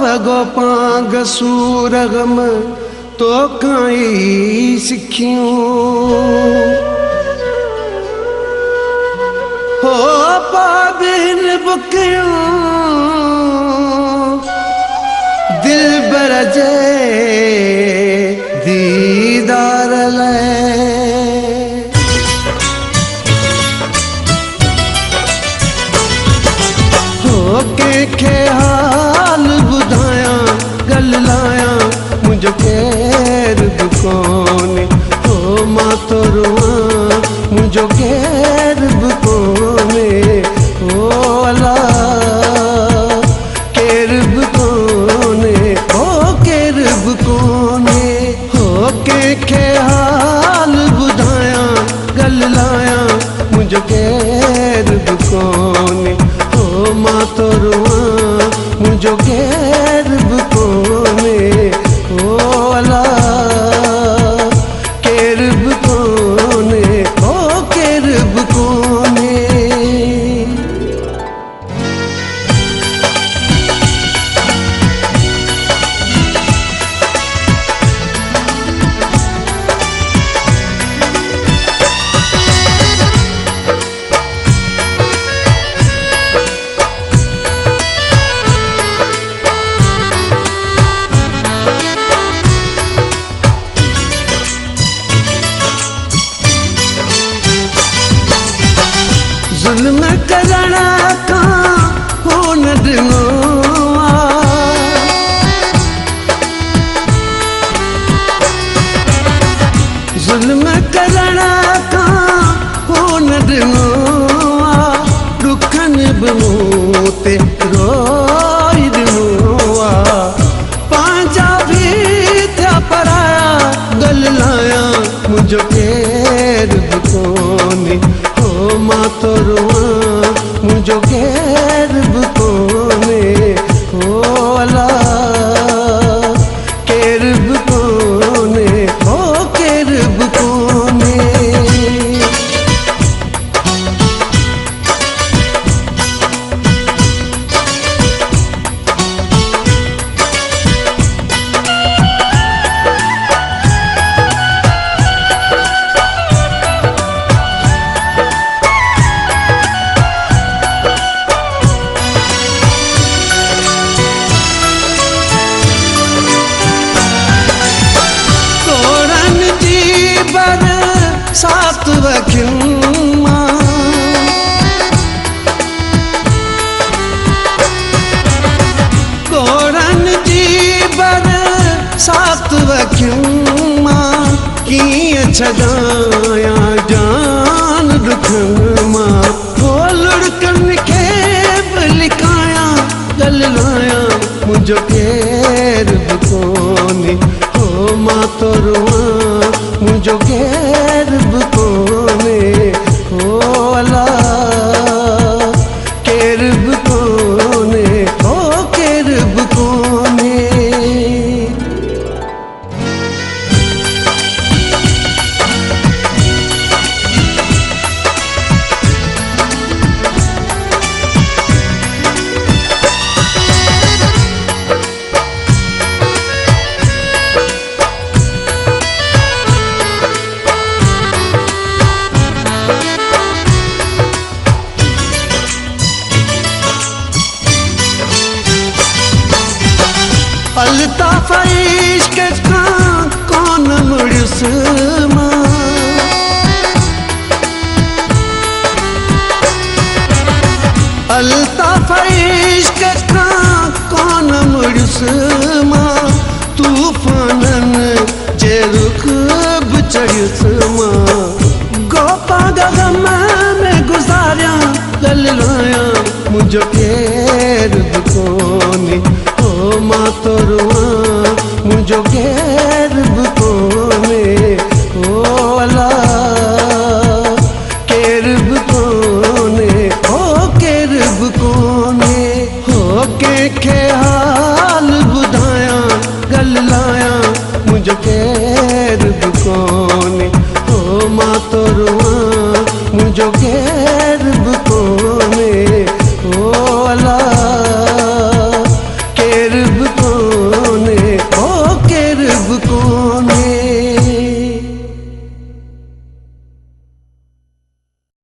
लगो पांग सूरगम तो काई सिखियूं हो पाबिन बुकियूं दिल बरजे दीदार ले हो के हाल बुधाया गल लाया मुझो केर बुकोने हो मां तो रुआ मुझो केर बुकोने हो अल्लाह केर बुकोने हो केर बुकोने हो के हाल बुधाया गल लाया मुझो केर बुकोने हो मां तो रुआ मुझो केर बुकोने हो अल्लाह केर बुकोने हो केर बुकोने जुल्म करना का हो न दिनो जुल्म करना का हो न दिनो दुखन बमूते रोई दिनो पांजा भी था पराया गल लाया मुझो केर बुकोने हो मां तो रुआ मुझो केर बुकोने हो अल्लाह केर बुकोने हो केर बुकोने सात वक्युमा कोरन जी बर सात वक्युमा किए छगाया जान दुखमा हो लुड़कन के लिखाया गल लाया मुझो केर बुकोने हो मां तो रुआ मुझो केर बुकोने हो अल्लाह केर बुकोने हो केर बुकोने अल्ताफ इश्क का कौन मुड़स मां अल्ताफ इश्क का कौन मुड़स मां तूफानन जे रुख चढ़स मां गोपा गम में गुजारिया गल लाया मुझो केर बुकोने हो मां तो रुआ मुझो केर बुकोने हो अल्लाह केर बुकोने हो केर बुकोने हो के हाल बुधाया गल लाया मुझो